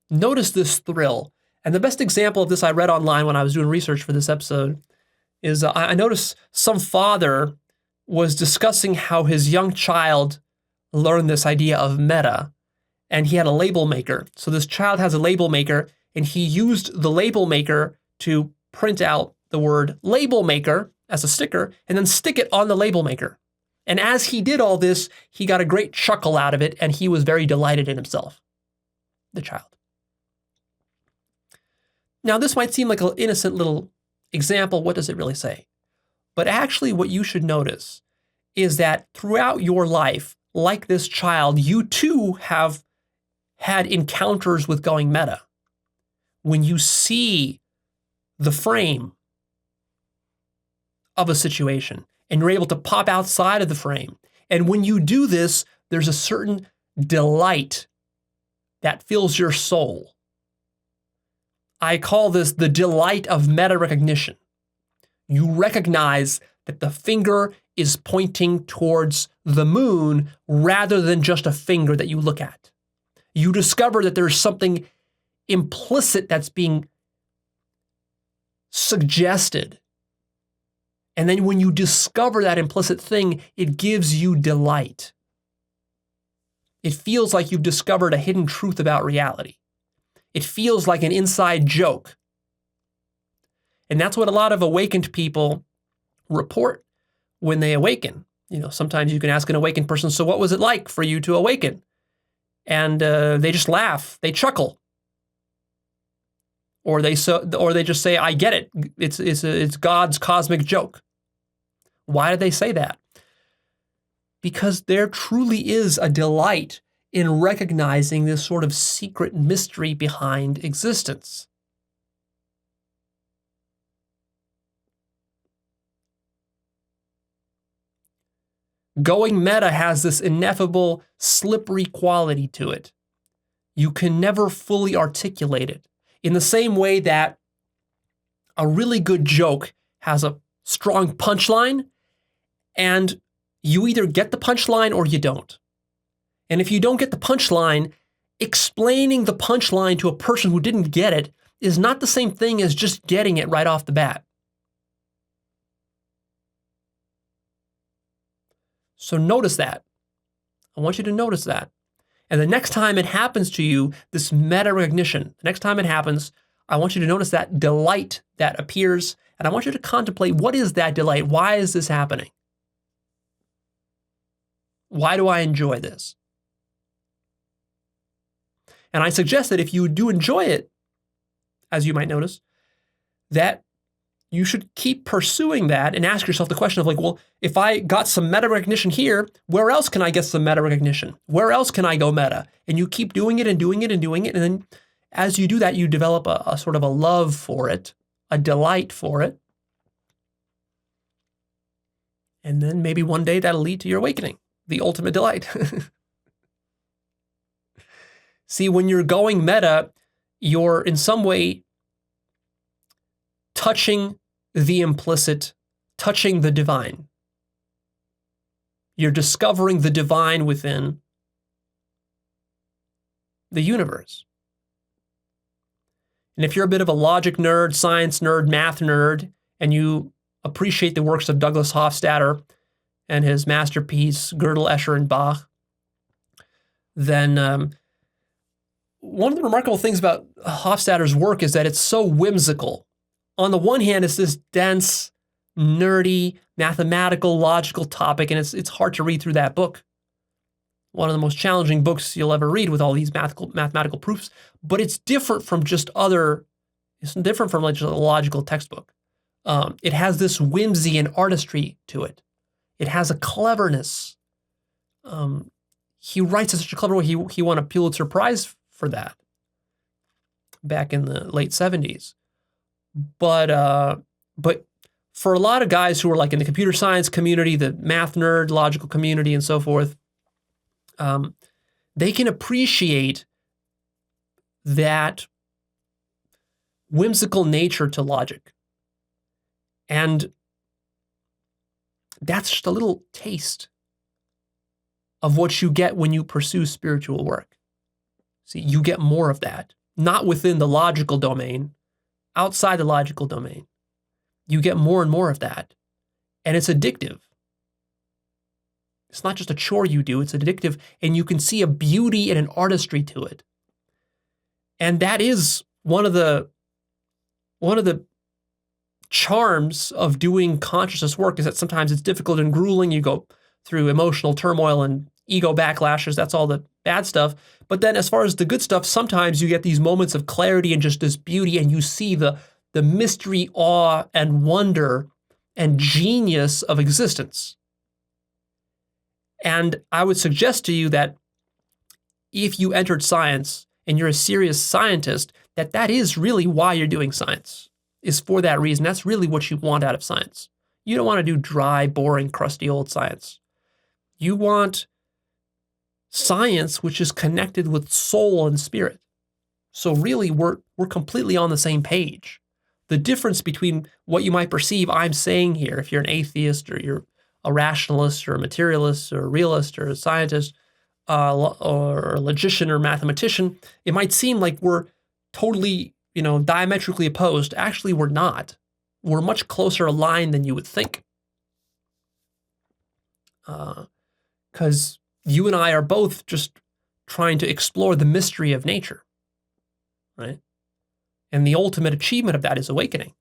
Notice this thrill. And the best example of this I read online when I was doing research for this episode is I noticed some father was discussing how his young child learned this idea of meta, and he had a label maker. So this child has a label maker, and he used the label maker to print out the word label maker as a sticker and then stick it on the label maker. And as he did all this, he got a great chuckle out of it, and he was very delighted in himself, the child. Now, this might seem like an innocent little example. What does it really say? But actually, what you should notice is that throughout your life, like this child, you too have had encounters with going meta. When you see the frame of a situation and you're able to pop outside of the frame, and when you do this, there's a certain delight that fills your soul. I call this the delight of meta recognition. You recognize that the finger is pointing towards the moon rather than just a finger that you look at. You discover that there's something implicit that's being suggested. And then when you discover that implicit thing, it gives you delight. It feels like you've discovered a hidden truth about reality. It feels like an inside joke. And that's what a lot of awakened people report when they awaken. You know, sometimes you can ask an awakened person, so what was it like for you to awaken? And they just laugh, they chuckle. Or they just say, I get it. It's God's cosmic joke. Why do they say that? Because there truly is a delight in recognizing this sort of secret mystery behind existence. Going meta has this ineffable, slippery quality to it. You can never fully articulate it. In the same way that a really good joke has a strong punchline, and you either get the punchline or you don't. And if you don't get the punchline, explaining the punchline to a person who didn't get it is not the same thing as just getting it right off the bat. So notice that. I want you to notice that. And the next time it happens to you, this meta recognition, the next time it happens, I want you to notice that delight that appears, and I want you to contemplate, what is that delight? Why is this happening? Why do I enjoy this? And I suggest that if you do enjoy it, as you might notice, that you should keep pursuing that and ask yourself the question of like, well, if I got some meta recognition here, where else can I get some meta recognition? Where else can I go meta? And you keep doing it and doing it and doing it. And then as you do that, you develop a sort of a love for it, a delight for it. And then maybe one day that'll lead to your awakening, the ultimate delight. See, when you're going meta, you're in some way touching the implicit, touching the divine. You're discovering the divine within the universe. And if you're a bit of a logic nerd, science nerd, math nerd, and you appreciate the works of Douglas Hofstadter and his masterpiece, Gödel, Escher, and Bach, then one of the remarkable things about Hofstadter's work is that it's so whimsical. On the one hand, it's this dense, nerdy, mathematical, logical topic, and it's hard to read through that book. One of the most challenging books you'll ever read with all these mathematical proofs, but it's different from just it's different from like just a logical textbook. It has this whimsy and artistry to it. It has a cleverness. He writes in such a clever way. He won a Pulitzer Prize for that back in the late 70s. But for a lot of guys who are like in the computer science community, the math nerd, logical community, and so forth, they can appreciate that whimsical nature to logic. And that's just a little taste of what you get when you pursue spiritual work. See, you get more of that. not within the logical domain, outside the logical domain. You get more and more of that. And it's addictive. It's not just a chore you do, it's addictive, and you can see a beauty and an artistry to it. And that is one of the charms of doing consciousness work, is that sometimes it's difficult and grueling. You go through emotional turmoil and ego backlashes. That's all the bad stuff. But then as far as the good stuff, sometimes you get these moments of clarity and just this beauty, and you see the mystery, awe, and wonder and genius of existence. And I would suggest to you that if you entered science and you're a serious scientist, that is really why you're doing science, is for that reason. That's really what you want out of science. You don't want to do dry, boring, crusty old science. You want science which is connected with soul and spirit. So really, we're completely on the same page. The difference between what you might perceive I'm saying here, if you're an atheist or you're a rationalist or a materialist or a realist or a scientist or a logician or mathematician, it might seem like we're totally, diametrically opposed. Actually, we're not. We're much closer aligned than you would think. Because you and I are both just trying to explore the mystery of nature, right? And the ultimate achievement of that is awakening,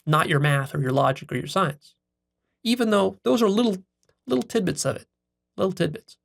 not your math or your logic or your science. Even though those are little tidbits of it, little tidbits.